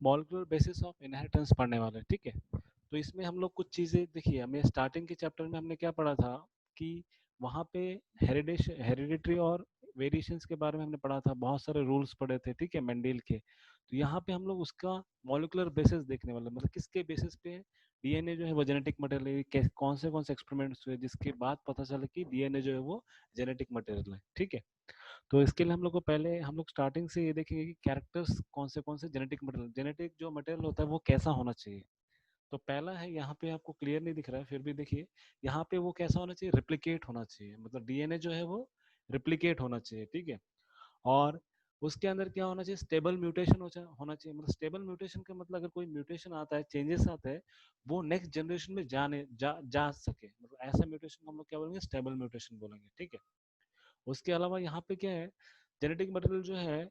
Molecular basis of inheritance पढ़ने वाले, ठीक है। तो इसमें हम लोग कुछ चीज़ें देखिए, हमें स्टार्टिंग के चैप्टर में हमने क्या पढ़ा था कि वहाँ पे हेरिडिटरी और वेरिएशंस के बारे में हमने पढ़ा था, बहुत सारे रूल्स पढ़े थे, ठीक है, मेंडल के। तो यहाँ पे हम लोग उसका मॉलिक्यूलर बेसिस देखने वाले, मतलब किसके बेसिस पे डीएनए जो है वो जेनेटिक मटेरियल है, कौन से एक्सपेरिमेंट्स हुए जिसके बाद पता चला कि डीएनए जो है वो जेनेटिक मटेरियल है, ठीक है। तो इसके लिए हम लोग को पहले हम लोग स्टार्टिंग से ये देखेंगे कि कैरेक्टर्स कौन से जेनेटिक जो मटेरियल होता है वो कैसा होना चाहिए। तो पहला है, यहाँ पे आपको क्लियर नहीं दिख रहा है फिर भी देखिए, यहाँ पे वो कैसा होना चाहिए, रिप्लिकेट होना चाहिए, मतलब डीएनए जो है वो रिप्लिकेट होना चाहिए, ठीक है। और उसके अंदर क्या होना चाहिए, स्टेबल म्यूटेशन होना चाहिए, मतलब स्टेबल म्यूटेशन का मतलब अगर कोई म्यूटेशन आता है, चेंजेस आते हैं, वो नेक्स्ट जनरेशन में जा सके, मतलब ऐसा म्यूटेशन को हम लोग क्या बोलेंगे, स्टेबल म्यूटेशन बोलेंगे, ठीक है। उसके अलावा यहाँ पे क्या है, जेनेटिक मटेरियल जो है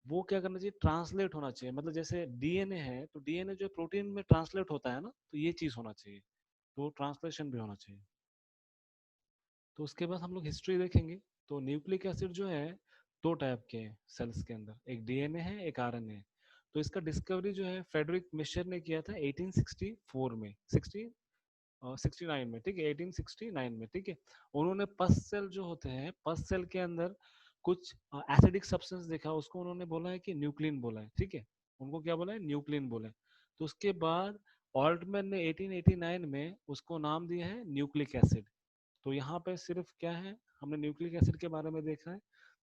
वो क्या करना चाहिए, ट्रांसलेट होना चाहिए, मतलब जैसे डीएनए है तो डीएनए जो प्रोटीन में ट्रांसलेट होता है ना, तो ये चीज होना चाहिए, तो ट्रांसलेशन भी होना चाहिए। तो उसके बाद हम लोग हिस्ट्री देखेंगे। तो न्यूक्लिक एसिड जो है दो टाइप के हैं सेल्स के अंदर, एक डीएनए है एक आरएनए है। तो इसका डिस्कवरी जो है फ्रेडरिक मिशर ने किया था 1864 में, 69 में, ठीक है, 1869 में, ठीक है। उन्होंने पस सेल जो होते हैं, पस सेल के अंदर कुछ एसिडिक सब्सटेंस देखा, उसको उन्होंने बोला है कि न्यूक्लिन बोला है, ठीक है, उनको क्या बोला है, न्यूक्लिन बोला है। तो उसके बाद ऑल्टमैन ने 1889 में उसको नाम दिया है न्यूक्लिक एसिड। तो यहाँ पे सिर्फ क्या है, हमने न्यूक्लिक एसिड के बारे में देखा है।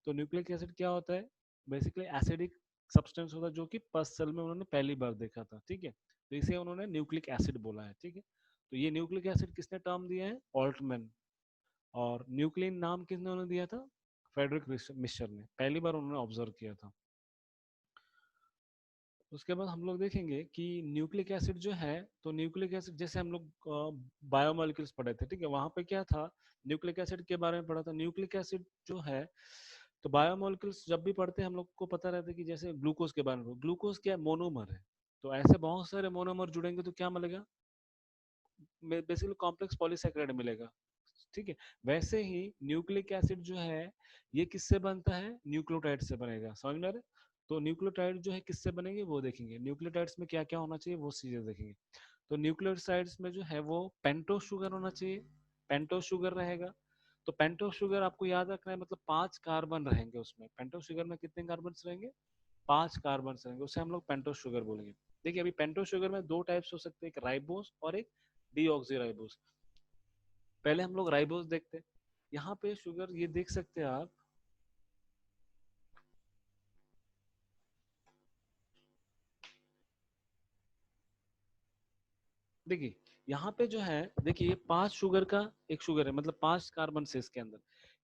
तो न्यूक्लिक एसिड क्या होता है, बेसिकली एसिडिक सब्सटेंस होता है जो कि पस सेल में उन्होंने पहली बार देखा था, ठीक है। तो इसे उन्होंने न्यूक्लिक एसिड बोला है, ठीक है। तो ये न्यूक्लिक एसिड किसने टर्म दिया है, ऑल्टमैन। और न्यूक्लिन नाम किसने उन्होंने दिया था, फ्रेडरिक मिशर ने, पहली बार उन्होंने ऑब्जर्व किया था। उसके बाद हम लोग देखेंगे कि न्यूक्लिक एसिड जो है, तो न्यूक्लिक एसिड जैसे हम लोग बायोमोलिक्यूल्स पढ़े थे, ठीक है, वहां पे क्या था, न्यूक्लिक एसिड के बारे में पढ़ा था। न्यूक्लिक एसिड जो है, तो बायोमोलिक्यूल्स जब भी पढ़ते हैं हम लोग को पता रहता है कि जैसे ग्लूकोज के बारे में, ग्लूकोज क्या मोनोमर है, तो ऐसे बहुत सारे मोनोमर जुड़ेंगे तो क्या मिलेगा, बेसिकली कॉम्प्लेक्स पॉलीसैकेराइड मिलेगा, ठीक है। वैसे ही न्यूक्लिक एसिड जो है ये किससे बनता है, न्यूक्लियोटाइड से बनेगा, समझ में आ रहा है। तो न्यूक्लियोटाइड जो है किससे बनेंगे वो देखेंगे, न्यूक्लियोटाइड्स में क्या क्या होना चाहिए वो चीजें देखेंगे। तो न्यूक्लियोसाइड्स में जो है वो पेंटोस शुगर होना चाहिए, पेंटोस शुगर रहेगा। तो पेंटोस शुगर आपको याद रखना है, मतलब 5 कार्बन रहेंगे उसमें, पेंटोस शुगर में कितने कार्बन रहेंगे, 5 कार्बन रहेंगे, उसे हम लोग पेंटोस शुगर बोलेंगे। देखिए अभी पेंटोस शुगर में दो टाइप्स हो सकते हैं, एक राइबोस और एक डीऑक्सीराइबोस। पहले हम लोग राइबोस देखते हैं। यहाँ पे शुगर ये देख सकते हैं आप, देखिए यहाँ पे जो है, देखिए ये 5 शुगर का एक शुगर है, मतलब 5 कार्बन से इसके अंदर,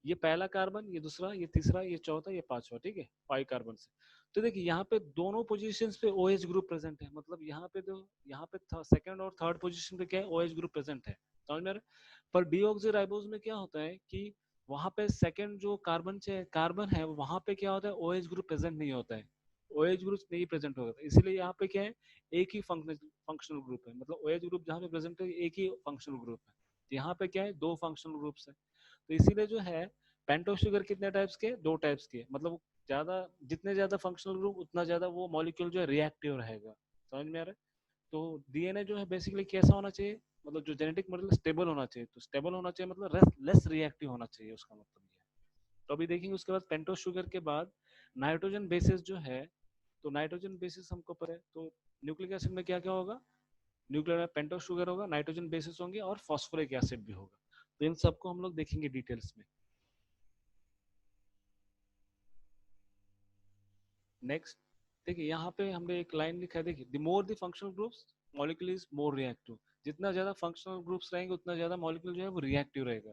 ये पहला कार्बन, ये दूसरा, ये तीसरा, ये चौथा, ये पांचवा, ठीक है, 5 कार्बन से। तो देखिए यहाँ पे दोनों पोजीशंस पे OH ग्रुप प्रेजेंट है, मतलब यहाँ पे जो, यहाँ पे सेकंड और थर्ड पोजीशन पे क्या है, OH ग्रुप प्रेजेंट है, समझ में आ रहा है? पर डीऑक्सीराइबोज में क्या होता है कि वहां पे सेकंड जो कार्बन है वहां पे क्या होता है, OH ग्रुप प्रेजेंट नहीं होता है, OH ग्रुप नहीं प्रेजेंट होता है, इसीलिए यहाँ पे क्या है, एक ही फंक्शनल ग्रुप है, मतलब OH ग्रुप जहाँ पे प्रेजेंट है एक ही फंक्शनल ग्रुप है। तो यहाँ पे क्या है, दो फंक्शनल ग्रुप्स है। तो इसीलिए जो है पेंटोस शुगर कितने टाइप्स के, दो टाइप्स के, मतलब ज्यादा, जितने ज्यादा फंक्शनल ग्रुप उतना ज्यादा वो मॉलिक्यूल जो है रिएक्टिव रहेगा, समझ में आ रहा है। तो डीएनए जो है बेसिकली कैसा होना चाहिए, मतलब जो जेनेटिक मटेरियल स्टेबल होना चाहिए, तो स्टेबल होना चाहिए मतलब लेस रिएक्टिव होना चाहिए, उसका मतलब ये है। तो अभी देखेंगे उसके बाद पेंटोस शुगर के बाद नाइट्रोजन बेसिस जो है, तो नाइट्रोजन बेसिस हमको पता है, तो न्यूक्लिक एसिड में क्या क्या होगा, न्यूक्लियर में पेंटोस शुगर होगा, नाइट्रोजन बेसिस होंगे और फॉस्फोरिक एसिड भी होगा। तो इन सबको हम लोग देखेंगे डिटेल्स में। नेक्स्ट देखिए यहाँ पे हमने एक लाइन लिखा है, देखिए the more the functional groups molecule is more reactive, जितना ज्यादा फंक्शनल ग्रुप्स रहेंगे उतना ज्यादा मॉलिक्यूल जो है वो रिएक्टिव रहेगा।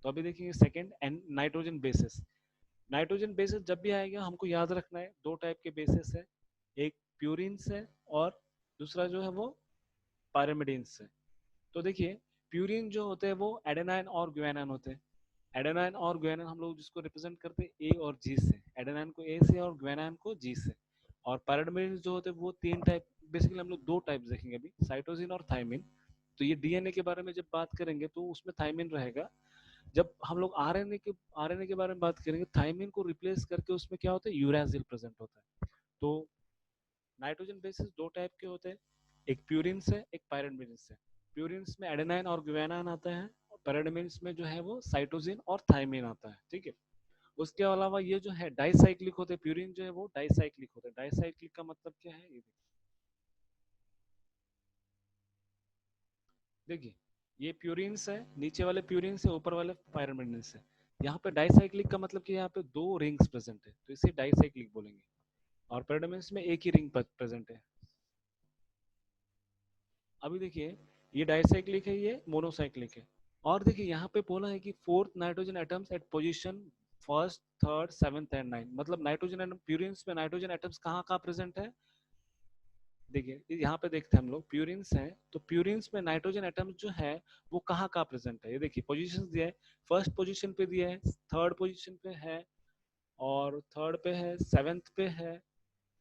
तो अभी देखेंगे second and nitrogen bases. Nitrogen bases जब भी आएगा हमको याद रखना है, दो टाइप के बेसिस है, एक प्यूरिन्स है और दूसरा जो है वो पायरिमिडिन्स है। तो देखिए प्यूरिन जो होते हैं वो एडेनाइन और ग्वानिन होते हैं। एडेनाइन और ग्वानिन हम लोग जिसको रिप्रेजेंट करते हैं ए और जी से, एडेनाइन को ए से और ग्वानिन को जी से। और पायरिमिडिन्स जो होते हैं वो तीन टाइप, बेसिकली हम लोग दो टाइप देखेंगे अभी, साइटोसिन और थाइमिन। तो ये डीएनए के बारे में जब बात करेंगे तो उसमें थाइमिन रहेगा। जब हम लोग आरएनए के बारे में बात करेंगे, थाइमिन को रिप्लेस करके उसमें क्या होता है, यूरासिल प्रेजेंट होता है। तो नाइट्रोजन बेसिस दो टाइप के होते हैं, एक प्यूरिन्स है, एक पायरिमिडिन्स है। प्यूरिन्स में एडेनाइन और ग्वानाइन आता है, और पायरिमिडिन्स में जो है वो साइटोसिन और थायमिन आता है, ठीक है। उसके अलावा ये जो है डाइसाइक्लिक होते हैं, प्यूरिन जो है वो डाइसाइक्लिक होते हैं। डाइसाइक्लिक का मतलब क्या है, ये देखिए, ये प्यूरिन्स है, नीचे वाले प्यूरिन्स है, ऊपर वाले पायरिमिडिन्स है। यहाँ पे डाइसाइक्लिक का मतलब कि यहाँ पे दो रिंग्स प्रेजेंट है, तो इसे डाइसाइक्लिक बोलेंगे। और पायरिमिडिन्स में एक ही रिंग प्रेजेंट है। अभी देखिए, ये डाइसाइक्लिक है, ये मोनोसाइक्लिक है। और देखिए यहाँ पे बोला है कि fourth nitrogen atoms at position first, third, seventh and nine, मतलब नाइट्रोजन एटम, प्यूरिन्स में नाइट्रोजन एटम्स कहाँ कहाँ प्रेजेंट है। देखिए यहाँ पे देखते हैं हम लोग, प्यूरिन्स हैं, तो प्यूरिन्स में नाइट्रोजन एटम्स जो है वो कहाँ कहाँ प्रेजेंट है, ये देखिए पोजीशन दिया है। फर्स्ट पोजीशन पे दिया है, थर्ड पोजीशन पे है, और थर्ड पे है, सेवेंथ पे है,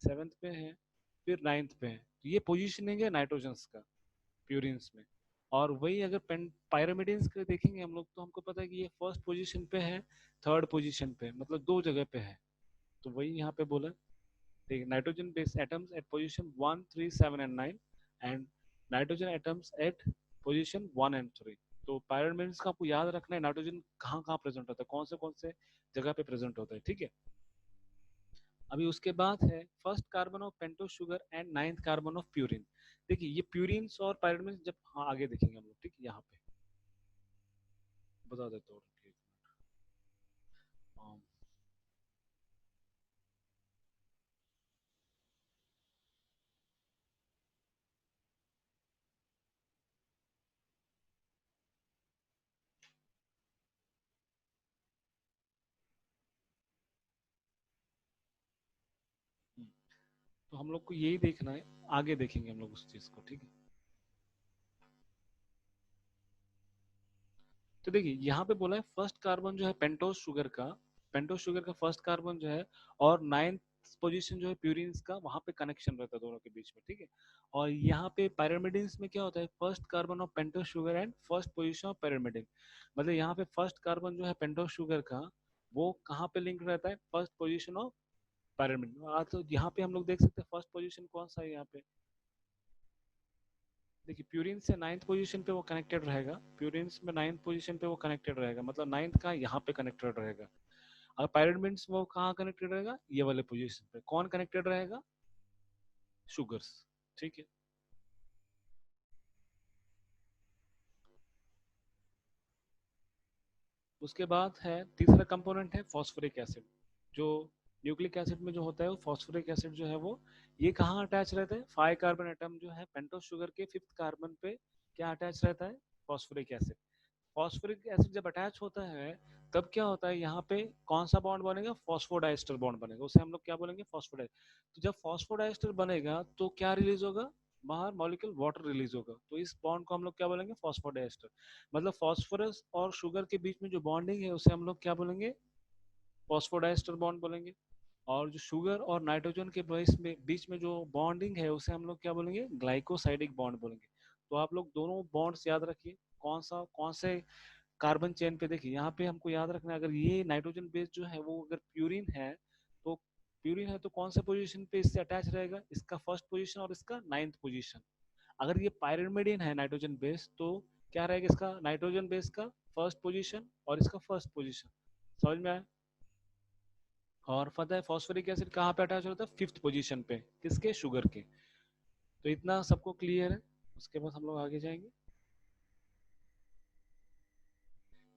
सेवेंथ पे है, फिर नाइन्थ पे है। तो ये पोजीशनिंग है नाइट्रोजन्स का प्यूरिन्स में। और वही अगर पायरामिडिन्स के देखेंगे हम लोग, तो हमको पता है कि ये फर्स्ट पोजीशन पे है, थर्ड पोजीशन पे, मतलब दो जगह पे है। तो वही यहाँ पे बोला, देखिए nitrogen base atoms at position 1, 3, 7 and 9, and nitrogen atoms at position 1 and 3। तो पायरामिड्स का आपको याद रखना है नाइट्रोजन कहाँ कहाँ प्रेजेंट होता है, कौन से जगह पे प्रेजेंट होता है, ठीक है। अभी उसके बाद है first carbon of pentose sugar and ninth carbon of purine. देखिए ये प्यूरिन्स और पायरामिड्स जब, हाँ आगे देखेंगे हम लोग, ठीक है। यहाँ पे बता देता हूँ, तो हम लोग को यही देखना है, आगे देखेंगे हम लोग उस चीज को, ठीक है। तो देखिए यहाँ पे बोला है फर्स्ट कार्बन जो है पेंटोस शुगर का, पेंटोस शुगर का फर्स्ट कार्बन जो है, और नाइन्थ पोजीशन जो है प्यूरिन्स का, वहां पे कनेक्शन रहता है दोनों के बीच में, ठीक है। और यहाँ पे पैरामिडिन्स में क्या होता है, first carbon of pentose sugar and first position of pyrimidine, मतलब यहाँ पे फर्स्ट कार्बन जो है पेंटोस शुगर का, वो कहाँ पे लिंक रहता है, फर्स्ट पोजीशन ऑफ पैरामिडिन। तो यहाँ पे हम लोग देख सकते हैं फर्स्ट पोजीशन कौन सा है यहाँ पे। देखिए प्यूरिन से नाइन्थ पोजीशन पे वो कनेक्टेड रहेगा, प्यूरिन में नाइन्थ पोजीशन पे वो कनेक्टेड रहेगा, मतलब नाइन्थ का यहाँ पे कनेक्टेड रहेगा। और पायरिमिड्स वो कहाँ कनेक्टेड रहेगा, ये वाले पोजीशन पे। कौन कनेक्टेड रहेगा, शुगर्स, ठीक है। उसके बाद है तीसरा कंपोनेंट है फॉस्फोरिक एसिड। जो न्यूक्लिक एसिड में जो होता है वो फॉस्फोरिक एसिड जो है वो, ये कहाँ अटैच रहता है, 5 कार्बन एटम जो है पेंटोस शुगर के फिफ्थ कार्बन पे क्या अटैच रहता है, फॉस्फोरिक एसिड। फॉस्फोरिक एसिड जब अटैच होता है, तब क्या होता है, यहाँ पे कौन सा बॉन्ड बनेगा, फॉस्फोडाइस्टर बॉन्ड बनेगा, उसे हम लोग क्या बोलेंगे, फॉस्फोडाइस्टर। तो जब फॉस्फोडाइस्टर बनेगा तो क्या रिलीज होगा, बाहर मॉलिक्यूल वाटर रिलीज होगा, तो इस बॉन्ड को हम लोग क्या बोलेंगे, फॉस्फोडाइस्टर। मतलब फॉस्फोरस और शुगर के बीच में जो बॉन्डिंग है उसे हम लोग क्या बोलेंगे, फॉस्फोडाइस्टर बॉन्ड बोलेंगे। और जो शुगर और नाइट्रोजन के बीच में जो बॉन्डिंग है उसे हम लोग क्या बोलेंगे, ग्लाइकोसाइडिक बॉन्ड बोलेंगे। तो आप लोग दोनों बॉन्ड्स याद रखिए, कौन से कार्बन चेन पे। देखिए यहाँ पे हमको याद रखना है, अगर ये नाइट्रोजन बेस जो है वो अगर प्यूरिन है, तो प्यूरिन है तो कौन से पोजीशन पे इससे अटैच रहेगा, इसका फर्स्ट पोजीशन और इसका नाइन्थ पोजीशन। अगर ये पायरिमिडिन है नाइट्रोजन बेस, तो क्या रहेगा, इसका नाइट्रोजन बेस का फर्स्ट पोजीशन और इसका फर्स्ट पोजीशन। समझ में आया। और पता है फॉस्फोरिक एसिड कहाँ पे अटैच होता है, फिफ्थ पोजीशन पे, किसके, शुगर के। तो इतना सबको क्लियर है। उसके बाद हम लोग आगे जाएंगे।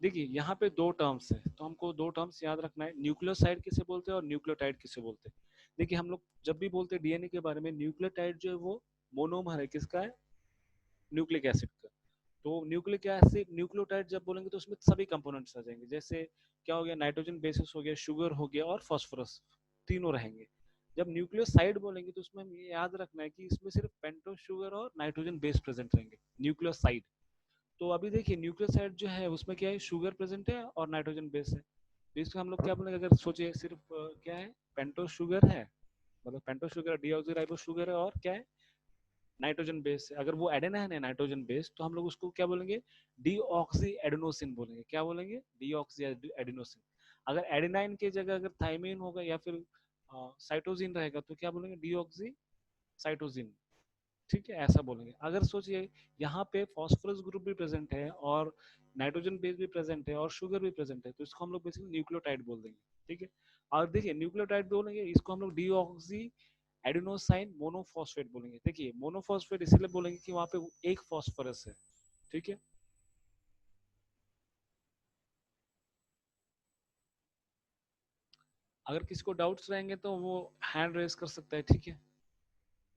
देखिए यहाँ पे दो टर्म्स है, तो हमको दो टर्म्स याद रखना है, न्यूक्लियोसाइड किसे बोलते हैं और न्यूक्लियोटाइड किसे बोलते हैं। देखिए हम लोग जब भी बोलते हैं डीएनए के बारे में, न्यूक्लियोटाइड जो है वो मोनोमर है, किसका है, न्यूक्लिक एसिड का। तो न्यूक्लिक एसिड, न्यूक्लियोटाइड जब बोलेंगे तो उसमें सभी कंपोनेंट्स आ जाएंगे, जैसे क्या हो गया, नाइट्रोजन बेसिस हो गया, शुगर हो गया और फॉस्फोरस, तीनों रहेंगे। जब न्यूक्लियोसाइड बोलेंगे तो उसमें हमें ये याद रखना है कि इसमें सिर्फ पेंटोस शुगर और नाइट्रोजन बेस प्रेजेंट रहेंगे, न्यूक्लियोसाइड। तो अभी देखिए न्यूक्लियोसाइड जो है उसमें क्या है, शुगर प्रेजेंट है और नाइट्रोजन बेस है। तो इसको हम लोग क्या बोलेंगे, अगर सोचिए सिर्फ क्या है, पेंटोस शुगर है, मतलब पेंटोस शुगर डीऑक्सीराइबोस शुगर है, और क्या है, नाइट्रोजन बेस है। अगर वो एडेनाइन है नाइट्रोजन बेस, तो हम लोग उसको क्या बोलेंगे, डीऑक्सी एडेनोसिन बोलेंगे। क्या बोलेंगे, डीऑक्सी एडेनोसिन। अगर एडेनाइन की जगह अगर थाइमिन होगा या फिर साइटोसिन रहेगा, तो क्या बोलेंगे, डीऑक्सी साइटोसिन, ठीक है, ऐसा बोलेंगे। अगर सोचिए यहाँ पे फॉस्फोरस ग्रुप भी प्रेजेंट है और नाइट्रोजन बेस भी प्रेजेंट है और शुगर भी प्रेजेंट है, तो इसको हम लोग बेसिकली न्यूक्लियोटाइड बोल देंगे, ठीक है। और देखिए न्यूक्लियोटाइड बोलेंगे, इसको हम लोग डीऑक्सी एडिनोसाइन मोनोफॉस्फेट बोलेंगे। देखिए मोनोफॉस्फेट इसलिए बोलेंगे कि वहां पे एक फॉस्फोरस है, ठीक है। अगर किसी को डाउट्स रहेंगे तो वो हैंड रेज कर सकता है, ठीक है।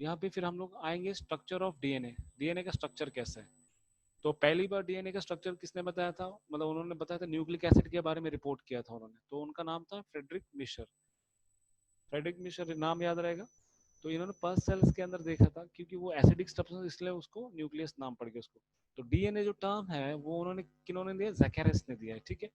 यहाँ पे फिर हम लोग आएंगे स्ट्रक्चर ऑफ डीएनए। डीएनए का स्ट्रक्चर कैसा है? तो पहली बार डीएनए का स्ट्रक्चर किसने बताया था, मतलब उन्होंने बताया था, न्यूक्लिक एसिड के बारे में रिपोर्ट किया था उन्होंने, तो उनका नाम था फ्रेडरिक मिशर। फ्रेडरिक मिशर नाम याद रहेगा। तो इन्होंने पल्स सेल्स के अंदर देखा था, क्योंकि वो एसिडिक सब्सटेंस, इसलिए उसको न्यूक्लियस नाम पड़ गया उसको। तो डीएनए जो टर्म है वो उन्होंने किन्होंने दिया, जैकेरस ने दिया है, ठीक है।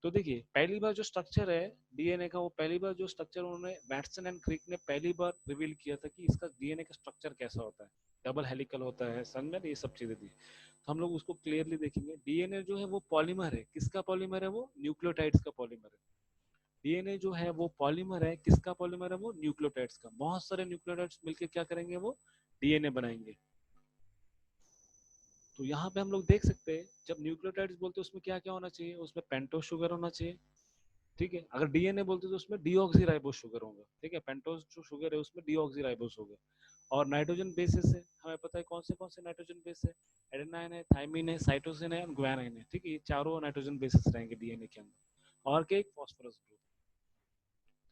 तो देखिए पहली बार जो स्ट्रक्चर है डीएनए का, वो पहली बार जो स्ट्रक्चर उन्होंने वैटसन एंड क्रिक ने पहली बार रिवील किया था कि इसका डीएनए का स्ट्रक्चर कैसा होता है, डबल हेलिकल होता है, सन में ये सब चीजें दी। तो हम लोग उसको क्लियरली देखेंगे। डीएनए जो है वो पॉलीमर है, किसका पॉलीमर है? वो न्यूक्लियोटाइड्स का पॉलीमर है। डीएनए जो है वो पॉलीमर है, किसका पॉलीमर है? वो न्यूक्लियोटाइड्स का। बहुत सारे न्यूक्लियोटाइड्स मिलकर क्या करेंगे? वो डीएनए बनाएंगे। तो यहाँ पे हम लोग देख सकते हैं, जब न्यूक्लियोटाइड्स बोलते हैं उसमें क्या क्या होना चाहिए? उसमें पेंटोज शुगर होना चाहिए, ठीक है। अगर डीएनए बोलते तो उसमें डीऑक्सीराइबोस शुगर होगा, ठीक है। पेंटोज जो शुगर है उसमें डीऑक्सीराइबोस होगा। और नाइट्रोजन बेसिस है, हमें पता है कौन से नाइट्रोजन बेस है। एडेनाइन है, थाइमिन है, साइटोसिन है और ग्वानिन है, ठीक है। ये चारों नाइट्रोजन बेसिस रहेंगे डीएनए के अंदर। और क्या? एक फॉस्फोरस ग्रुप।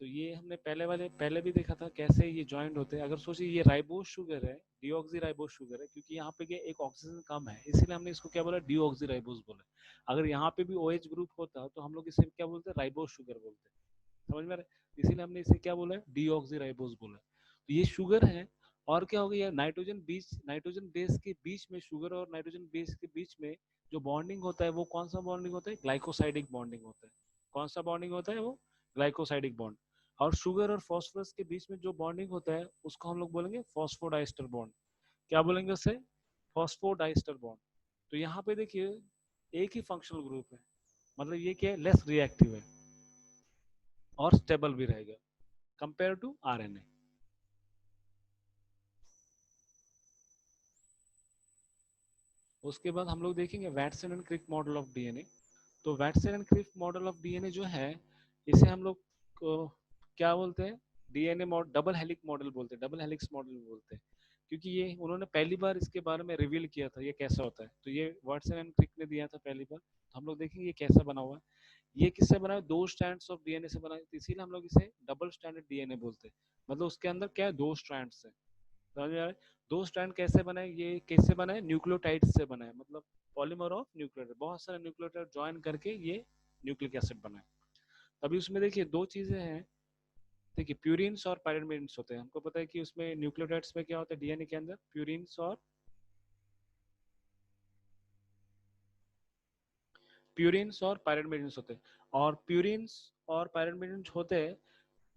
तो ये हमने पहले भी देखा था कैसे ये ज्वाइंट होते हैं। अगर सोचिए ये राइबोस शुगर है, डीऑक्सी राइबोस शुगर है, क्योंकि यहाँ पे क्या एक ऑक्सीजन कम है, इसीलिए हमने इसको क्या बोला? डीऑक्सी राइबोस बोला। अगर यहाँ पे भी ओएच ग्रुप होता तो हम लोग इसे क्या बोलते? राइबोस शुगर बोलते। समझ में आ रहा है? इसीलिए हमने इसे क्या बोला? डीऑक्सी राइबोस बोला। तो ये शुगर है। और क्या हो गया? नाइट्रोजन बेस के बीच में, शुगर और नाइट्रोजन बेस के बीच में जो बॉन्डिंग होता है वो कौन सा बॉन्डिंग होता है? ग्लाइकोसाइडिक बॉन्डिंग होता है। कौन सा बॉन्डिंग होता है? वो ग्लाइकोसाइडिक बॉन्ड। और शुगर और फॉस्फोरस के बीच में जो बॉन्डिंग होता है उसको हम लोग बोलेंगे फॉस्फोडाइस्टर बॉन्ड। क्या बोलेंगे उसे? Phosphodiester bond. तो यहाँ पे देखिए एक ही फंक्शनल ग्रुप है, मतलब ये क्या है? लेस रिएक्टिव है और स्टेबल भी रहेगा कंपेयर टू आरएनए। उसके बाद हम लोग देखेंगे Watson and Crick model of DNA. तो Watson and Crick model of DNA जो है, इसे हम लोग क्या बोलते हैं? DNA model, double helix model बोलते हैं, डबल हेलिक्स मॉडल बोलते हैं, क्योंकि ये उन्होंने पहली बार इसके बारे में रिवील किया था ये कैसा होता है। तो ये वैटसन एंड क्रिक ने दिया था पहली बार। तो हम लोग देखेंगे ये कैसा बना हुआ है। ये किससे बना है? दो स्ट्रैंड्स ऑफ डीएनए से बना है, तो इसीलिए हम लोग इसे डबल स्ट्रैंडेड डीएनए बोलते हैं। मतलब उसके अंदर क्या है? दो स्ट्रैंड्स है। समझ में आ रहा है? दो स्ट्रैंड कैसे बनाए? ये कैसे बनाए? न्यूक्लियोटाइड से बनाए, मतलब पॉलीमर ऑफ न्यूक्लियोटाइड, बहुत सारे न्यूक्लियोटाइड ज्वाइन करके ये न्यूक्लिक एसिड बनाए। अभी उसमें देखिए दो चीजें हैं। देखिए प्यूरिन्स और पायरिमिडिन्स होते हैं। हमको पता है कि उसमें न्यूक्लियोटाइड्स में क्या होता है डीएनए के अंदर? प्यूरिन्स और पायरिमिडिन्स होते हैं। और प्यूरिन्स और पायरिमिडिन्स होते हैं,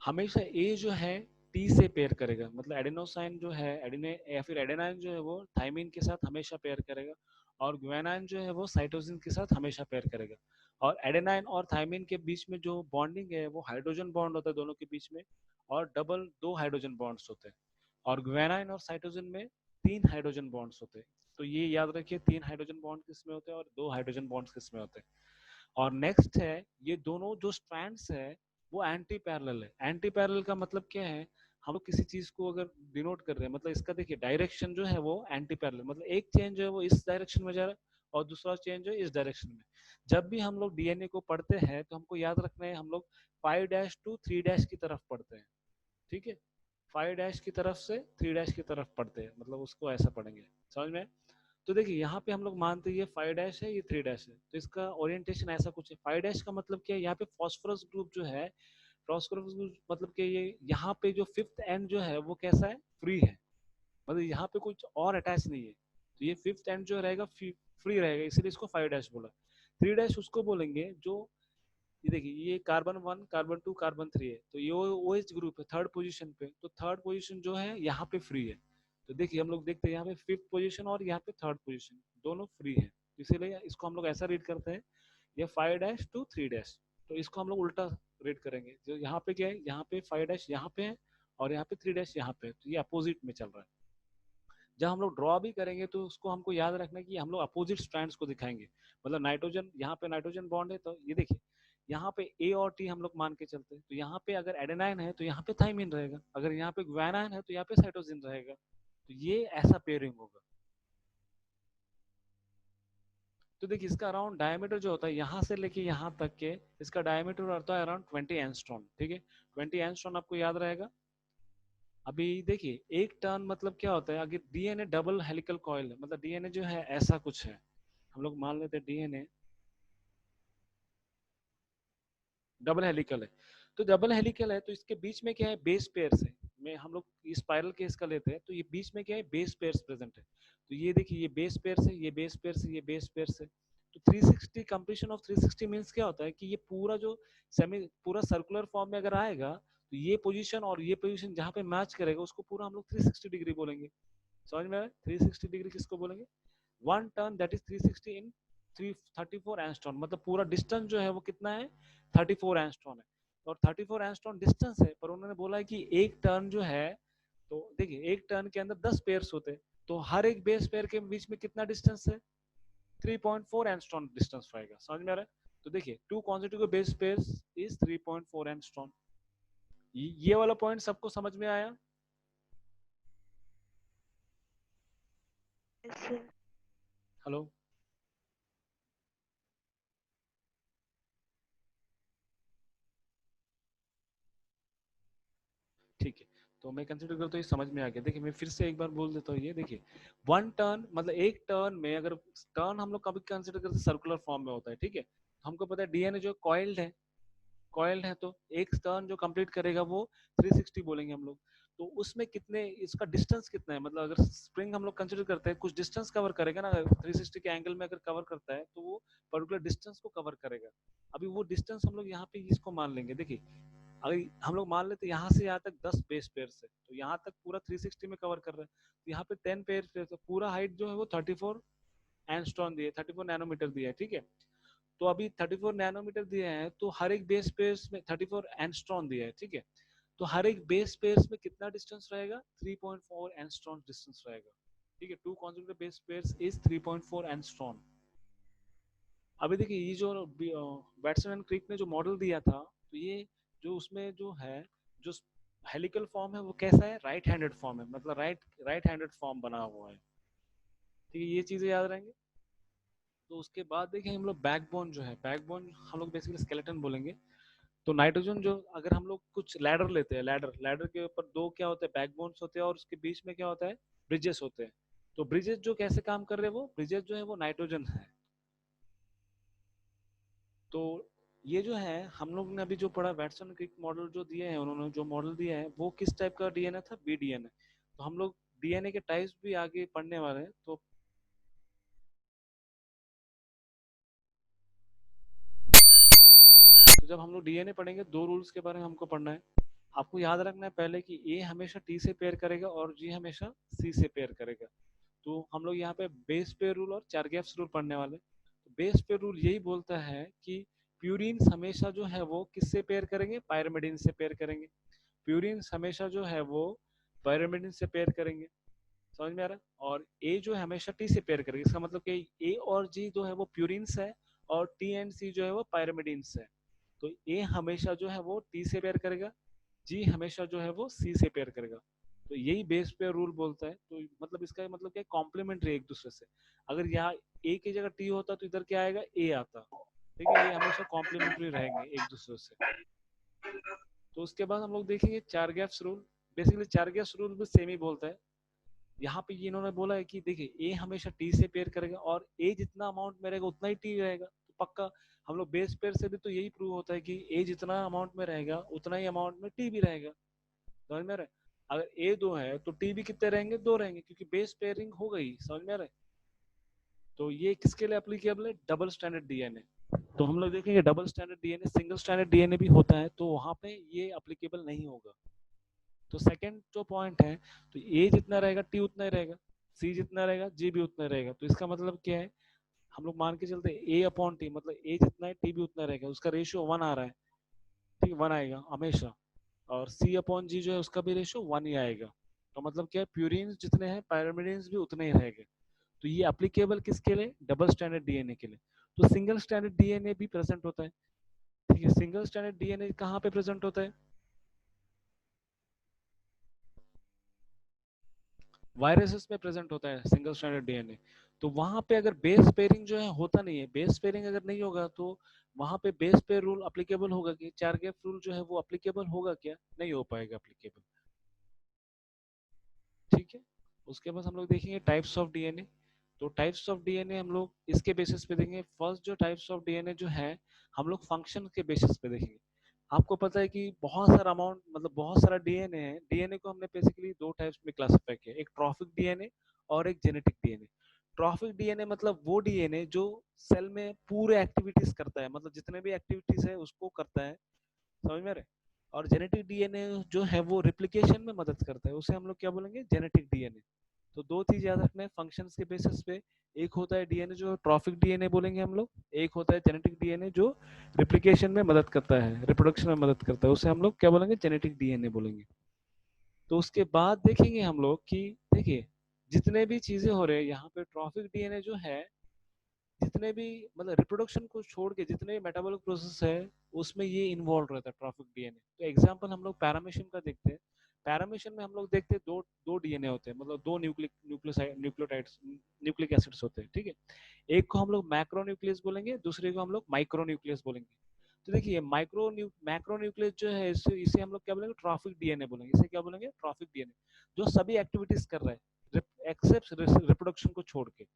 हमेशा ए जो है टी से पेयर करेगा, मतलब एडेनोसाइन जो है, एडेने या फिर एडेनाइन जो है वो थाइमिन के साथ हमेशा पेयर करेगा। और ग्वानाइन जो है वो साइटोसिन के साथ हमेशा पेयर करेगा। और एडेनाइन और थाइमिन के बीच में जो बॉन्डिंग है वो हाइड्रोजन बॉन्ड होता है दोनों के बीच में, और डबल दो हाइड्रोजन बॉन्ड्स होते हैं। और ग्वानाइन और साइटोसिन में तीन हाइड्रोजन बॉन्ड्स होते हैं। तो ये याद रखिए, तीन हाइड्रोजन बॉन्ड किसमें होते हैं और दो हाइड्रोजन बॉन्ड्स किसमें होते हैं। और नेक्स्ट है, ये दोनों जो स्ट्रैंड्स है वो एंटी पैरेलल है। एंटी पैरेलल का मतलब क्या है? हम लोग किसी चीज को अगर डिनोट कर रहे हैं, मतलब इसका देखिए डायरेक्शन जो है वो एंटी पैरेलल, मतलब एक चेंज जो है वो इस डायरेक्शन में जा रहा है और दूसरा चेंज जो है इस डायरेक्शन में। जब भी हम लोग डीएनए को पढ़ते हैं तो हमको याद रखना है, हम लोग 5' टू 3' की तरफ पढ़ते हैं, ठीक है। 5' की तरफ से 3' की तरफ पढ़ते हैं, मतलब उसको ऐसा पढ़ेंगे। समझ में? तो देखिए यहाँ पे हम लोग मानते हैं ये 5' है, ये 3' है, तो इसका ओरिएंटेशन ऐसा कुछ है। 5' का मतलब क्या है? यहाँ पे फॉस्फोरस ग्रुप जो है, फॉस्फोरस ग्रुप मतलब कि ये यहाँ पे जो फिफ्थ एंड जो है वो कैसा है? फ्री है, मतलब यहाँ पे कुछ और अटैच नहीं है। तो ये फिफ्थ एंड जो रहेगा फ्री रहेगा, इसीलिए इसको 5' बोला। 3' उसको बोलेंगे जो, ये देखिए ये कार्बन 1, कार्बन 2, कार्बन 3 है, तो ये OH ग्रुप है थर्ड पोजीशन पे, तो थर्ड पोजीशन जो है यहाँ पे फ्री है। तो देखिए हम लोग देखते हैं यहाँ पे फिफ्थ पोजीशन और यहाँ पे थर्ड पोजीशन दोनों फ्री है, इसीलिए इसको हम लोग ऐसा रीड करते हैं, ये 5' टू 3'। तो इसको हम लोग उल्टा रीड करेंगे, जो यहाँ पे क्या है? यहाँ पे 5' यहाँ पे है और यहाँ पे 3 डैश यहाँ पे, तो ये अपोजिट में चल रहा है। जब हम लोग ड्रॉ भी करेंगे तो उसको हमको याद रखना है कि हम लोग अपोजिट स्ट्रैंड्स को दिखाएंगे। मतलब नाइट्रोजन, यहाँ पे नाइट्रोजन बॉन्ड है, तो ये देखिए यहाँ पे ए और टी हम लोग मान के चलते हैं, तो यहाँ पे अगर एडेनाइन है तो यहाँ पे थाइमिन रहेगा, अगर यहाँ पे ग्वानाइन है तो यहाँ पे साइटोसिन रहेगा। तो ये ऐसा पेयरिंग होगा। तो देखिए इसका अराउंड डायमीटर जो होता है यहाँ से लेके यहाँ तक के, इसका डायमीटर होता है अराउंड 20 एंगस्ट्रॉम। ठीक है, 20 एंगस्ट्रॉम आपको याद रहेगा। अभी देखिए एक टर्न मतलब क्या होता है, अगर डीएनए डबल हेलिकल कॉइल है, मतलब डीएनए जो है ऐसा कुछ है, हम लोग मान लेते हैं डीएनए डबल हेलिकल है। तो डबल हेलिकल है तो इसके बीच में क्या है, बेस पेयर्स है। में हम लोग स्पाइरल केस का लेते हैं तो ये बीच में क्या है, बेस पेयर्स प्रेजेंट है। तो ये देखिए ये बेस पेयर्स है, ये बेस पेयर्स है, ये बेस पेयर्स है। तो 360 कंप्लीशन ऑफ 360 मींस क्या होता है कि ये पूरा जो सेमी पूरा सर्कुलर फॉर्म में अगर आएगा तो ये पोजीशन और ये पोजीशन जहाँ पे मैच करेगा उसको पूरा हम लोग 360 डिग्री बोलेंगे। समझ में आया? 360 डिग्री किसको बोलेंगे? One turn that is 360 in 34 angstrom, मतलब पूरा डिस्टेंस जो है वो कितना है, 34 एंगस्ट्रॉम है। और 34 एंगस्ट्रॉम डिस्टेंस है, पर उन्होंने बोला है कि एक टर्न जो है, तो देखिए एक टर्न के अंदर 10 पेयर्स होते हैं, तो हर एक बेस पेयर के बीच में कितना डिस्टेंस है, 3.4 एंगस्ट्रॉम डिस्टेंस रहेगा। समझ में आ रहा है? तो देखिए two consecutive base pairs is 3.4 angstrom. ये वाला पॉइंट सबको समझ में आया? हेलो? ठीक है, तो मैं कंसिडर करता हूँ ये समझ में आ गया। देखिए मैं फिर से एक बार बोल देता हूँ, ये देखिए वन टर्न मतलब एक टर्न में, अगर टर्न हम लोग कभी कंसिडर करते हैं सर्कुलर फॉर्म में होता है, ठीक है, हमको पता है डीएनए जो कॉइल्ड है, कॉइल्ड है, तो एक टर्न जो कंप्लीट करेगा वो 360 बोलेंगे हम लोग। तो उसमें कितने, इसका डिस्टेंस कितना है, मतलब अगर स्प्रिंग हम लोग कंसिडर करते हैं कुछ डिस्टेंस कवर करेगा ना, अगर 360 के एंगल में अगर कवर करता है तो वो पर्टिकुलर डिस्टेंस को कवर करेगा। अभी वो डिस्टेंस हम लोग यहाँ पे इसको मान लेंगे। देखिए अगर हम लोग मान लेते यहाँ से यहाँ तक 10 बेस पेयर है, तो यहाँ तक पूरा 360 में कवर कर रहा है, तो यहाँ पे 10 पेयर, तो पूरा हाइट जो है वो 34 एंगस्ट्रॉम दिया है, 34 नैनोमीटर दिया है। ठीक है, तो अभी 34 नैनोमीटर दिया है, तो हर एक बेस पेयर में 34 एंगस्ट्रॉम दिया है। ठीक है, तो हर एक बेस पेयर में कितना डिस्टेंस रहेगा, 3.4 एंगस्ट्रॉम डिस्टेंस रहेगा। ठीक है, two consecutive base pair is 3.4 angstrom. अभी देखिए ये जो बैट्समैन एंड क्रिक ने जो मॉडल दिया था, तो ये जो उसमें जो है, जो हेलिकल फॉर्म है वो कैसा है, राइट हैंडेड फॉर्म है, मतलब राइट हैंडेड फॉर्म बना हुआ है। ठीक है, ये चीजें याद रहेंगे। तो उसके बाद देखिए हम लोग बैकबोन जो है, बैकबोन हम लोग बेसिकली स्केलेटन बोलेंगे। तो नाइट्रोजन जो, अगर हम लोग कुछ लैडर लेते हैं, लैडर लैडर के ऊपर दो क्या होते हैं, बैकबोन्स होते हैं, और उसके बीच में क्या होता है, ब्रिजेस होते हैं। तो ब्रिजेस जो कैसे काम कर रहे हैं, वो ब्रिजेस जो है वो नाइट्रोजन है। तो ये जो है हम लोग ने अभी जो पढ़ा, वैटसन क्रिक मॉडल जो दिए हैं, उन्होंने जो मॉडल दिया है वो किस टाइप का डीएनए था, बी डीएनए। तो हम लोग डीएनए के टाइप्स भी आगे पढ़ने वाले हैं। तो जब हम लोग डीएनए पढ़ेंगे, दो रूल्स के बारे में हमको पढ़ना है। आपको याद रखना है पहले कि ए हमेशा टी से पेयर करेगा और जी हमेशा सी से पेयर करेगा। तो हम लोग यहाँ पे बेस पेयर रूल और चारगैफ्स रूल पढ़ने वाले। तो बेस पेयर रूल यही बोलता है कि प्यूरिन्स हमेशा जो है वो किससे पेयर करेंगे, पायरिमिडीन से पेयर करेंगे। प्यूरिन्स हमेशा जो है वो पायरिमिडीन से पेयर करेंगे। समझ में आ रहा है? और ए जो है हमेशा टी से पेयर करेंगे। इसका मतलब कि ए और जी जो है वो प्यूरिन्स है, और टी एंड सी जो है वो पायरिमिडीन्स है। तो ए हमेशा जो है वो टी से पेयर करेगा, जी हमेशा जो है वो सी से पेयर करेगा। तो यही बेस पेयर रूल बोलता है। तो मतलब इसका मतलब क्या, कॉम्प्लीमेंट्री एक दूसरे से। अगर यहाँ ए की जगह टी होता तो इधर क्या आएगा, ए आता। ठीक है, ये हमेशा कॉम्प्लीमेंट्री रहेंगे एक दूसरे से। तो उसके बाद हम लोग देखेंगे चार गैप्स रूल। बेसिकली चार गैप्स रूल भी सेम ही बोलता है। यहाँ पे ये इन्होंने बोला है कि देखिए ए हमेशा टी से पेयर करेगा, और ए जितना अमाउंट में रहेगा उतना ही टी रहेगा। तो पक्का हम लोग बेस पेयर से भी तो यही प्रूव होता है कि ए जितना अमाउंट में रहेगा उतना ही अमाउंट में टी भी रहेगा। समझ में आ रहा है? अगर ए दो है तो टी भी कितने रहेंगे, दो रहेंगे, क्योंकि बेस पेयरिंग हो गई। समझ में आ रहा है? तो ये किसके लिए एप्लीकेबल है, डबल स्टैंडर्ड डीएनए। तो हम लोग देखेंगे double standard DNA, single standard DNA भी होता है, तो वहां पे ये एप्लीकेबल नहीं होगा। तो सेकंड जो पॉइंट है, तो ए जितना रहेगा टी उतना ही रहेगा, सी जितना रहेगा जी भी उतना रहेगा। तो इसका मतलब क्या है, हम लोग मान के चलते हैं ए अपॉन टी, मतलब ए जितना है टी भी उतना रहेगा, उसका रेशियो 1 आ रहा है। ठीक, 1 आएगा हमेशा। और सी अपॉन जी जो है उसका भी रेशियो 1 ही आएगा। तो मतलब क्या है, प्यूरिन जितने हैं पायरिमिडिन भी उतने ही रहेंगे। तो ये एप्लीकेबल किसके लिए, डबल स्टैंडर्ड डीएनए के लिए। तो सिंगल स्टैंडर्ड डीएनए भी प्रेजेंट होता है। ठीक है, सिंगल स्टैंडर्ड डीएनए कहाँ पे प्रेजेंट होता है, वायरसेस में प्रेजेंट होता है सिंगल स्टैंडर्ड डीएनए। तो वहां पे अगर बेस पेयरिंग जो है होता नहीं है, बेस पेयरिंग अगर नहीं होगा तो वहां पे बेस पेयर रूल अप्लीकेबल होगा कि चार गैप रूल जो है वो अप्लीकेबल होगा क्या, नहीं हो पाएगा अप्लीकेबल। ठीक है, उसके बाद हम लोग देखेंगे टाइप्स ऑफ डीएनए। तो टाइप्स ऑफ डीएनए हम लोग इसके बेसिस पे देखेंगे। फर्स्ट जो टाइप्स ऑफ डीएनए जो है हम लोग फंक्शन के बेसिस पे देखेंगे। आपको पता है कि बहुत सारा अमाउंट मतलब बहुत सारा डीएनए है। डीएनए को हमने बेसिकली दो टाइप्स में क्लासिफाई किया, एक ट्रॉफिक डीएनए और एक जेनेटिक डीएनए। ट्रॉफिक डीएनए मतलब वो डीएनए जो सेल में पूरे एक्टिविटीज करता है, मतलब जितने भी एक्टिविटीज है उसको करता है, समझ में आ रहा है। और जेनेटिक डीएनए जो है वो रिप्लिकेशन में मदद करता है, उसे हम लोग क्या बोलेंगे, जेनेटिक डीएनए। तो दो चीज याद रखना है फंक्शंस के बेसिस पे। एक होता है डीएनए जो ट्रॉफिक डीएनए बोलेंगे हम लोग, एक होता है जेनेटिक डीएनए जो रिप्लिकेशन में मदद करता है, रिप्रोडक्शन में मदद करता है, उसे हम लोग क्या बोलेंगे, जेनेटिक डीएनए बोलेंगे। तो उसके बाद देखेंगे हम लोग कि देखिए जितने भी चीजें हो रहे हैं यहाँ पे, ट्रॉफिक डीएनए जो है जितने भी मतलब रिप्रोडक्शन को छोड़ के जितने भी मेटाबॉलिक प्रोसेस है उसमें ये इन्वॉल्व रहता है ट्रॉफिक डीएनए। तो एग्जांपल हम लोग पैरामीशियम का देखते हैं। पैरामीशियम में हम लोग देखते हैं दो दो डीएनए होते हैं, मतलब दो न्यूक्लियोटाइड्स न्यूक्लिक एसिड्स होते हैं। ठीक है, एक को हम लोग मैक्रोन्यूक्लियस बोलेंगे, दूसरे को हम लोग माइक्रोन्यूक्लियस बोलेंगे। तो देखिए मैक्रोन्यूक्लियस जो है इसे हम लोग क्या बोलेंगे, ट्रॉफिक डीएनए बोलेंगे। इसे क्या बोलेंगे, ट्रॉफिक डीएनए, जो सभी एक्टिविटीज कर रहा है एक्सेप्ट रिप्रोडक्शन को छोड़ के।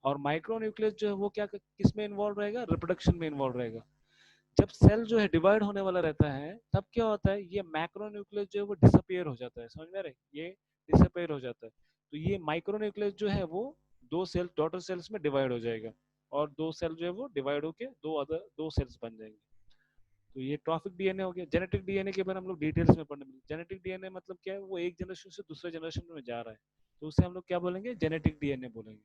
और माइक्रोन्यूक्लियस जो है वो क्या किस में इन्वॉल्व रहेगा, रिप्रोडक्शन में इन्वॉल्व रहेगा। जब सेल जो है डिवाइड होने वाला रहता है तब क्या होता है, ये मैक्रोन्यूक्लियस जो है वो डिसअपियर हो जाता है, समझ में आ रहा है, ये डिसअपियर हो जाता है। तो ये माइक्रोन्यूक्लियस जो है वो दो सेल डॉटर सेल्स में डिवाइड हो जाएगा, और दो सेल जो है वो डिवाइड होके दो सेल्स बन जाएंगे। तो ये ट्रॉफिक डीएनए हो गया। जेनेटिक डीएनए के बारे में हम लोग डिटेल्स में पढ़ने मिलेंगे। जेनेटिक डीएनए मतलब क्या है, वो एक जनरेशन से दूसरे जनरेशन में जा रहा है, तो उसे हम लोग क्या बोलेंगे, जेनेटिक डीएनए बोलेंगे।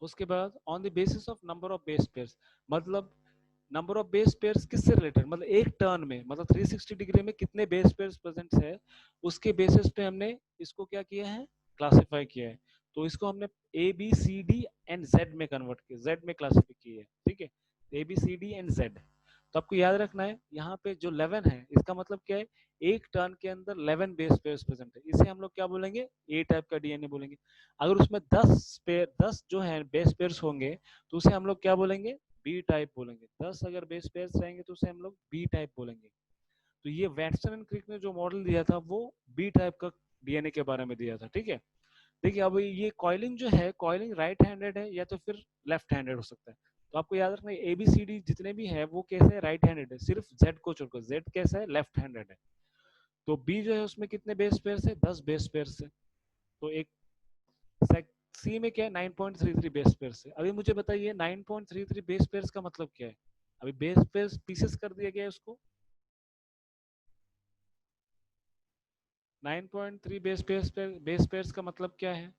उसके बाद on the basis of number of base pairs, मतलब नंबर ऑफ बेस पेयर्स किससे रिलेटेड, मतलब एक टर्न में, मतलब 360 डिग्री में कितने बेस पेयर्स प्रेजेंट है, उसके बेसिस पे हमने इसको क्या किया है, क्लासिफाई किया है। तो इसको हमने A B C D and Z में कन्वर्ट किया, जेड में क्लासिफाई किया है। ठीक है, A B C D and Z. तो आपको याद रखना है यहाँ पे जो 11 है इसका मतलब क्या है, एक टर्न के अंदर 11 बेस पेयर्स प्रेजेंट है, इसे हम लोग क्या बोलेंगे, ए टाइप का डीएनए बोलेंगे। अगर उसमें 10 जो है बेस पेयर्स होंगे तो उसे हम लोग क्या बोलेंगे, बी टाइप बोलेंगे। 10 अगर बेस पेयर्स रहेंगे तो उसे हम लोग बी टाइप बोलेंगे। तो ये वैटसन एंड क्रिक ने जो मॉडल दिया था वो बी टाइप का डीएनए के बारे में दिया था। ठीक है, देखिए अब ये कॉइलिंग जो है, कॉइलिंग राइट हैंडेड है या तो फिर लेफ्ट हैंडेड हो सकता है। तो आपको याद रखना है एबीसीडी जितने भी है वो कैसे राइट हैंडेड है, सिर्फ जेड को छोड़कर, जेड कैसा है, लेफ्ट हैंडेड है। तो बी जो है उसमें कितने बेस पेयर है, 10 बेस पेयर है। तो एक सी में क्या है, 9.33 बेस पेयर है। अभी मुझे बताइए 9.33 बेस पेयर का मतलब क्या है। अभी बेस पेयर पीसेस कर दिया गया है उसको। 9.3 बेस पेयर का मतलब क्या है,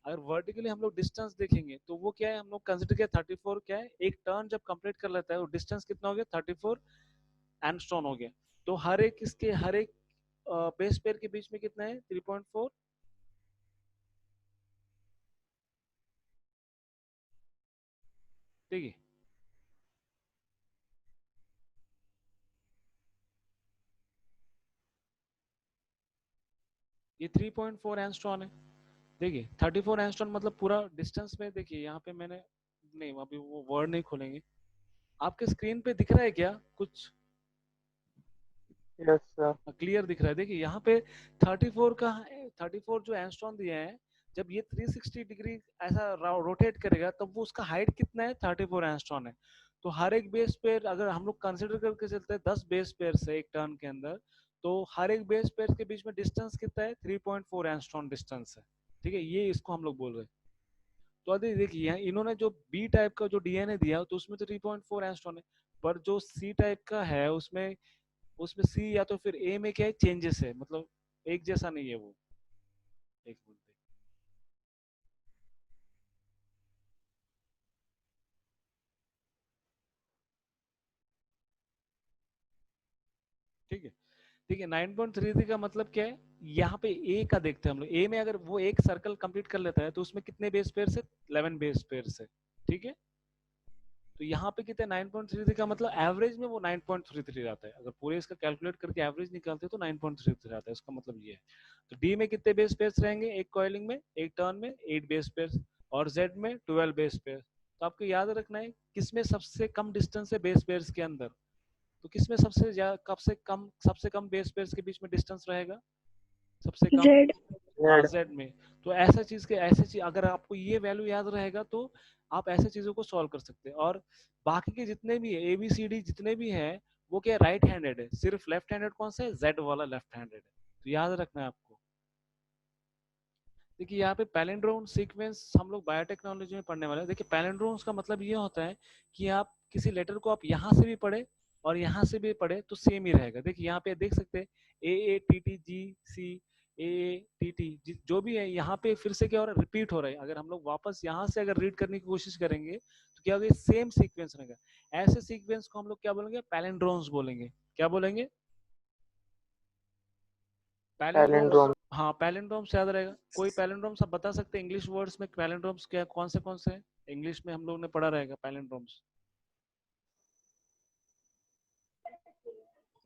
अगर वर्टिकली हम लोग डिस्टेंस देखेंगे तो वो क्या है, हम लोग कंसिडर किया 34, क्या है, एक टर्न जब कंप्लीट कर लेता है वो डिस्टेंस कितना हो गया, 34 एंगस्ट्रॉम हो गया। तो हर एक बेस पेयर के बीच में कितना है, 3.4। ठीक है, ये 3.4 एंगस्ट्रॉम है। देखिए 34 एंगस्ट्रॉम मतलब पूरा डिस्टेंस में, देखिए यहाँ पे मैंने, नहीं अभी वो वर्ड नहीं खोलेंगे। आपके स्क्रीन पे दिख रहा है क्या कुछ, यस सर। क्लियर दिख रहा है। देखिए यहाँ पे 34 का, 34 जो एंगस्ट्रॉम दिया है, जब ये 360 डिग्री ऐसा रोटेट करेगा तब वो उसका हाइट कितना है, 34 एंगस्ट्रॉम है। तो हर एक बेस पेयर अगर हम लोग कंसिडर करके चलते हैं 10 बेस पेयर से एक टर्न के अंदर, तो हर एक बेस पेयर के बीच में डिस्टेंस कितना है, 3.4 एंगस्ट्रॉम डिस्टेंस है। ठीक है, ये इसको हम लोग बोल रहे हैं। तो अभी देखिए यहाँ इन्होंने जो बी टाइप का जो डीएनए दिया तो उसमें तो 3.4 एंगस्ट्रॉम है, पर जो सी टाइप का है उसमें उसमें सी या तो फिर ए में क्या है, चेंजेस है, मतलब एक जैसा नहीं है वो। एक मिनट, ठीक है। ठीक है, 9.33 का मतलब क्या है, यहाँ पे ए का देखते हैं हम लोग। ए में अगर वो एक सर्कल कंप्लीट कर लेता है तो उसमें कितने बेस पेयर से, 11 बेस पेयर से, ठीक है। तो यहाँ पे कितने 9.33 का मतलब एवरेज में वो 9.33 आता है। अगर पूरे इसका कैलकुलेट करके एवरेज निकालते हैं तो 9.33 आता है, इसका मतलब ये है। तो डी में कितने बेस पेयर्स रहेंगे एक कॉइलिंग में, एक टर्न में 8 बेस पेयर्स, और जेड में 12 बेस पेयर। तो आपको याद रखना है किसमें सबसे कम डिस्टेंस है बेस पेयर्स के अंदर, तो किसमें सबसे कम बेस पेयर्स के बीच में डिस्टेंस रहेगा, सबसे कम। जेड। हाँ, जेड में। तो ऐसे चीज अगर आपको ये वैल्यू याद रहेगा तो आप ऐसे चीजों को सॉल्व कर सकते हैं। और बाकी के जितने भी है ABCD जितने भी हैं वो क्या राइट हैंडेड है, सिर्फ लेफ्ट हैंडेड कौन सा है, जेड वाला लेफ्ट हैंडेड है। तो याद रखना है आपको। देखिए यहाँ पे पैलिंड्रोम सीक्वेंस हम लोग बायोटेक्नोलॉजी में पढ़ने वाले हैं। देखिए पैलिंड्रोम्स का मतलब ये होता है कि आप किसी लेटर को आप यहाँ से भी पढ़े और यहाँ से भी पढ़े तो सेम ही रहेगा। देखिए यहाँ पे देख सकते हैं AATTGC AATT जो भी है, यहाँ पे फिर से क्या हो रहा है, रिपीट हो रहा है। अगर हम लोग वापस यहाँ से अगर रीड करने की कोशिश करेंगे तो क्या होगा, सेम सीक्वेंस रहेगा। ऐसे सीक्वेंस को हम लोग क्या बोलेंगे, पैलिंड्रोम्स बोलेंगे। क्या बोलेंगे, पैलिंड्रोम्स। पैलिंड्रोम। हाँ पैलिंड्रोम्स याद रहेगा। कोई पैलिंड्रोम्स आप बता सकते हैं इंग्लिश वर्ड्स में, पैलिंड्रोम्स क्या कौन से हैं इंग्लिश में हम लोग ने पढ़ा रहेगा पैलिंड्रोम्स।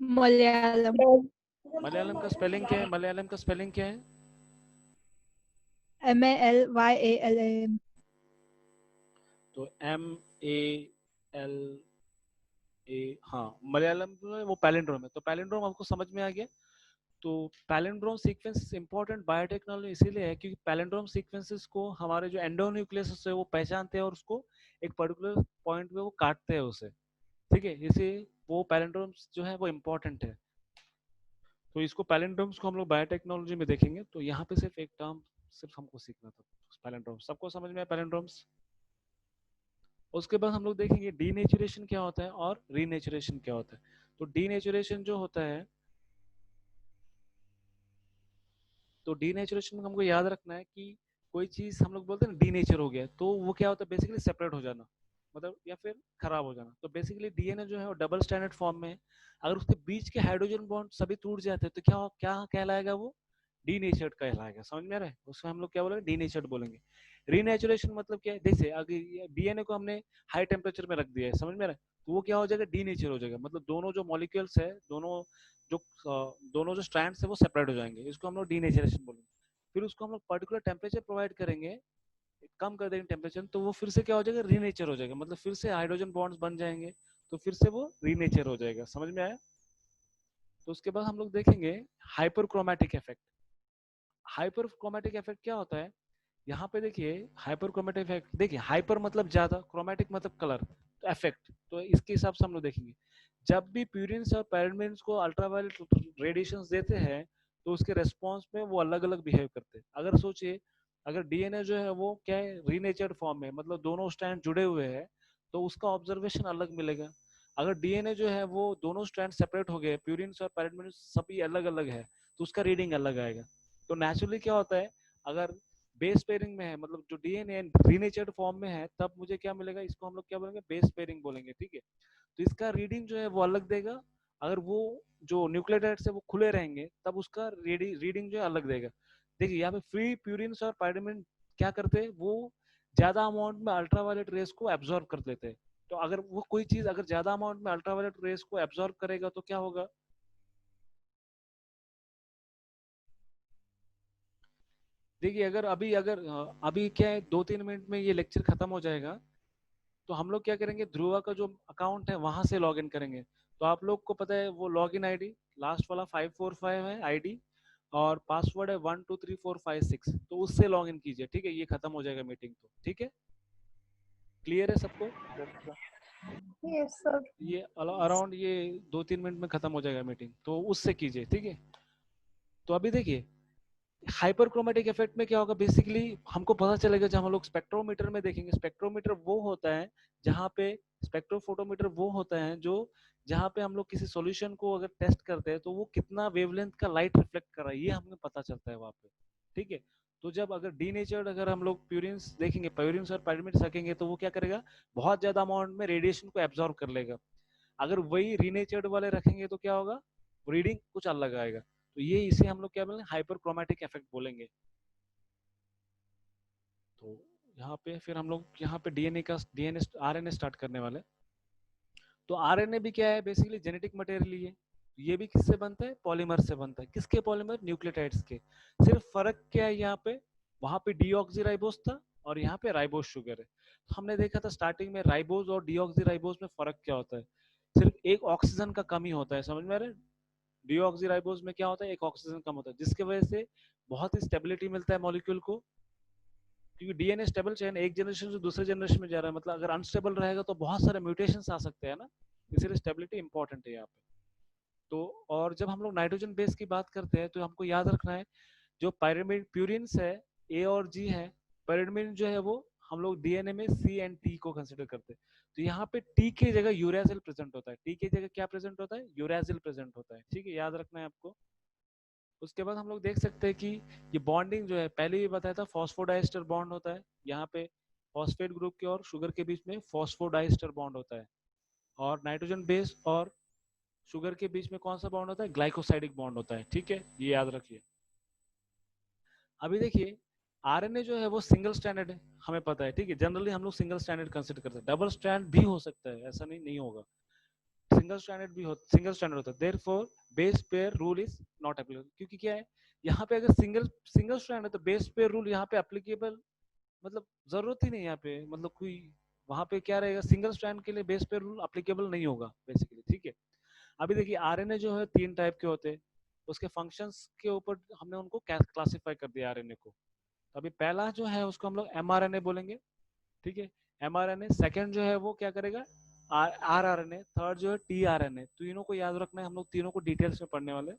मलयालम। मलयालम का स्पेलिंग क्या है, मलयालम का स्पेलिंग क्या है। MALYALAM। तो MALA, हाँ मलयालम जो है वो पैलिंड्रोम है। तो पैलिंड्रोम आपको समझ में आ गया। तो पैलिंड्रोम सीक्वेंस इंपॉर्टेंट बायोटेक्नोलॉजी इसीलिए है क्योंकि पैलिंड्रोम सीक्वेंसेस को हमारे जो एंडोन्यूक्लियस है वो पहचानते हैं और उसको एक पर्टिकुलर पॉइंट पे वो काटते हैं उसे, ठीक है। इसे वो पैलिंड्रोम्स जो है वो इम्पोर्टेंट है। तो इसको पैलिंड्रोम्स को हम लोग बायोटेक्नोलॉजी में देखेंगे। तो यहाँ पे सिर्फ एक टर्म सिर्फ हमको सीखना था, पैलिंड्रोम्स। सबको समझ में आया पैलिंड्रोम्स। उसके बाद हम लोग देखेंगे डीनेचुरेशन क्या होता है और रीनेचुरेशन क्या होता है। तो डीनेचुरेशन जो होता है, तो डीनेचुरेशन में हमको याद रखना है कि कोई चीज हम लोग बोलते हैं ना डीनेचर हो गया, तो वो क्या होता है बेसिकली सेपरेट हो जाना, मतलब या फिर खराब हो जाना। तो बेसिकली डीएनए जो है वो डबल स्टैंडर्ड फॉर्म में है। अगर उसके बीच के हाइड्रोजन बॉन्ड सभी टूट जाते हैं तो क्या क्या कहलाएगा, वो डीनेचर्ड कहलाएगा। समझ में आ रहा है, उसको हम लोग क्या बोलेंगे, डीनेचर्ड बोलेंगे। रीनेचुरेशन मतलब क्या है, जैसे अगर डीएनए को हमने हाई टेम्परेचर में रख दिया है, समझ में आ रहा है, तो वो क्या हो जाएगा, डीनेचर हो जाएगा। मतलब दोनों जो मॉलिक्यूल्स है, जो दोनों जो स्ट्रैंड्स है वो सेपरेट हो जाएंगे, इसको हम लोग डीनेचरेशन बोलेंगे। फिर उसको हम लोग पर्टिकुलर टेम्परेचर प्रोवाइड करेंगे, कम कर देंगे टेम्परेचर, तो वो फिर से क्या हो जाएगा, रीनेचर हो जाएगा। मतलब फिर से हाइड्रोजन बॉन्ड्स बन जाएंगे, तो फिर से वो रीनेचर हो जाएगा। समझ में आया। तो उसके बाद हम लोग देखेंगे हाइपरक्रोमैटिक इफेक्ट। हाइपरक्रोमैटिक इफेक्ट क्या होता है, यहाँ पे देखिए हाइपरक्रोमैटिक इफेक्ट। देखिए हाइपर मतलब ज्यादा, क्रोमैटिक मतलब कलर, तो इफेक्ट। तो इसके हिसाब से हम लोग देखेंगे जब भी प्यूरिन्स और पैराबेन्स को अल्ट्रावायलेट रेडिएशंस देते हैं तो उसके रेस्पॉन्स में वो अलग अलग बिहेव करते हैं। अगर सोचिए, अगर डीएनए जो है वो क्या है, रीनेचर्ड फॉर्म में, मतलब दोनों स्ट्रैंड जुड़े हुए हैं, तो उसका ऑब्जर्वेशन अलग मिलेगा। अगर डीएनए जो है वो दोनों स्ट्रैंड सेपरेट हो गए, प्यूरिन्स और पैराबेन्स सभी अलग अलग है, तो उसका रीडिंग अलग आएगा। तो नेचुरली क्या होता है, अगर बेस पेयरिंग में है, मतलब जो डीएनए रीनेचर्ड फॉर्म में है, तब मुझे क्या मिलेगा, इसको हम लोग क्या बोलेंगे, बेस पेयरिंग बोलेंगे, ठीक है। तो इसका रीडिंग जो है वो अलग देगा। अगर वो जो न्यूक्लियोटाइड्स है वो खुले रहेंगे तब उसका रीडिंग जो है अलग देगा। देखिए यहाँ पे फ्री प्यूरिन्स और पायरिमिन क्या करते हैं, वो ज्यादा अमाउंट में अल्ट्रावायलेट रेस को एब्जॉर्ब कर लेते हैं। तो अगर वो कोई चीज अगर ज्यादा अमाउंट में अल्ट्रावायलेट रेस को एब्जॉर्ब करेगा तो क्या होगा, देखिए अगर अभी क्या है, 2-3 मिनट में ये लेक्चर खत्म हो जाएगा, तो हम लोग क्या करेंगे, ध्रुवा का जो अकाउंट है वहां से लॉग इन करेंगे। तो आप लोग को पता है वो लॉग इन आईडी लास्ट वाला 545 है आईडी, और पासवर्ड है 123456, तो उससे लॉग इन कीजिए, ठीक है। ये खत्म हो जाएगा मीटिंग, तो ठीक है, क्लियर है सबको। Yes sir. ये अराउंड ये 2-3 मिनट में खत्म हो जाएगा मीटिंग, तो उससे कीजिए, ठीक है। तो अभी देखिए हाइपरक्रोमेटिक इफेक्ट में क्या होगा, बेसिकली हमको पता चलेगा जब हम लोग स्पेक्ट्रोमीटर में देखेंगे। स्पेक्ट्रोमीटर वो होता है जहाँ पे, स्पेक्ट्रोफोटोमीटर वो होता है जो जहाँ पे हम लोग किसी सॉल्यूशन को अगर टेस्ट करते हैं तो वो कितना वेवलेंथ का लाइट रिफ्लेक्ट कर रहा है, ये हमें पता चलता है वहाँ पे, ठीक है। तो जब अगर डीनेचर्ड अगर हम लोग प्यूरिन्स देखेंगे, प्यूरिन्स और पायरिमिड्स रखेंगे, तो वो क्या करेगा, बहुत ज्यादा अमाउंट में रेडिएशन को एब्जॉर्ब कर लेगा। अगर वही रीनेचर्ड वाले रखेंगे तो क्या होगा, रीडिंग कुछ अलग आएगा। तो ये इसे हम लोग क्या बोलेंगे, हाइपरक्रोमेटिक इफेक्ट बोलेंगे। तो यहाँ पे फिर हम लोग यहाँ पे डीएनए आरएनए स्टार्ट करने वाले। तो आरएनए भी क्या है, बेसिकली जेनेटिक मटेरियल ही है। ये भी किससे बनता है, पॉलीमर से बनता है। किसके पॉलीमर, न्यूक्लियोटाइड्स के। सिर्फ फर्क क्या है यहाँ पे, वहां पे डीऑक्सीराइबोस था और यहाँ पे राइबोस शुगर है। तो हमने देखा था स्टार्टिंग में राइबोस और डीऑक्सीराइबोस में फर्क क्या होता है, सिर्फ एक ऑक्सीजन का कमी होता है, समझ में आ रहा है। डीऑक्सीराइबोस में क्या होता है, एक ऑक्सीजन कम होता है, जिसकी वजह से बहुत ही स्टेबिलिटी मिलता है मॉलिक्यूल को। क्योंकि डीएनए स्टेबल चेन एक जनरेशन से दूसरे जनरेशन में जा रहा है, मतलब अगर अनस्टेबल रहेगा तो बहुत सारे म्यूटेशन आ सकते हैं ना, इसीलिए स्टेबिलिटी इंपॉर्टेंट है यहाँ पे। तो और जब हम लोग नाइट्रोजन बेस की बात करते हैं तो हमको याद रखना है, जो पायरिमिड प्यूरिन्स है, ए और जी है, पायरिमिड जो है वो हम लोग डीएनए में सी एंड टी को कंसिडर करते हैं। तो यहाँ पे टी की जगह यूरासिल प्रेजेंट होता है, टी की जगह क्या प्रेजेंट होता है, यूरासिल प्रेजेंट होता है, ठीक है, याद रखना है आपको। उसके बाद हम लोग देख सकते हैं कि ये बॉन्डिंग जो है, पहले भी बताया था फॉस्फोडाइस्टर बॉन्ड होता है यहाँ पे, फॉस्फेट ग्रुप के और शुगर के बीच में फॉस्फोडाइस्टर बॉन्ड होता है। और नाइट्रोजन बेस और शुगर के बीच में कौन सा बॉन्ड होता है, ग्लाइकोसाइडिक बॉन्ड होता है, ठीक है, ये याद रखिए। अभी देखिए आरएनए जो है वो सिंगल स्ट्रैंडेड है, हमें पता है, ठीक है, जनरली हम लोग सिंगल स्ट्रैंडेड कंसीडर करते हैं, डबल स्ट्रैंड भी हो सकता है, ऐसा नहीं नहीं होगा, सिंगल स्टैंडर्ड होता है। Therefore base pair rule is not applicable, क्योंकि क्या है, यहाँ पे अगर सिंगल सिंगल स्टैंड है तो बेस पेयर रूल यहाँ पे एप्लीकेबल, मतलब जरूरत ही नहीं यहाँ पे, मतलब कोई वहां पे क्या रहेगा, सिंगल स्ट्रैंड के लिए बेस पेयर रूल एप्लीकेबल नहीं होगा बेसिकली, ठीक है। अभी देखिए आरएनए जो है 3 टाइप के होते हैं, उसके फंक्शंस के ऊपर हमने उनको क्लासिफाई कर दिया आरएनए को। तो अभी पहला जो है उसको हम लोग एमआरएनए बोलेंगे, ठीक है, एमआरएनए। सेकंड जो है वो क्या करेगा, आरआरएनए। थर्ड जो है टीआरएनए। तीनों को याद रखना है, हम लोग तीनों को डिटेल्स में पढ़ने वाले।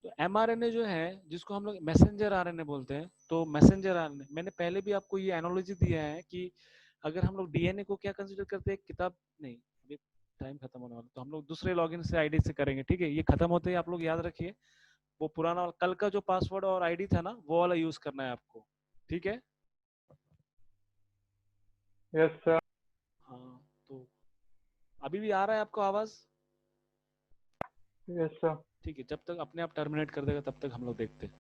तो एमआरएनए जो है जिसको हम लोग मैसेंजर आरएनए बोलते हैं, तो मैसेंजर आरएनए मैंने पहले भी आपको ये एनोलॉजी दिया है कि अगर हम लोग डीएनए को क्या कंसीडर करते हैं, किताब नहीं, अभी टाइम खत्म होने वाला, तो हम लोग दूसरे लॉगिन से आईडी से करेंगे, ठीक है, ये खत्म होते ही आप लोग याद रखिए, वो पुराना कल का जो पासवर्ड और आईडी था ना, वो वाला यूज करना है आपको, ठीक है। Yes sir. हाँ, तो अभी भी आ रहा है आपको आवाज, यस सर। ठीक है, जब तक अपने आप टर्मिनेट कर देगा तब तक हम लोग देखते हैं।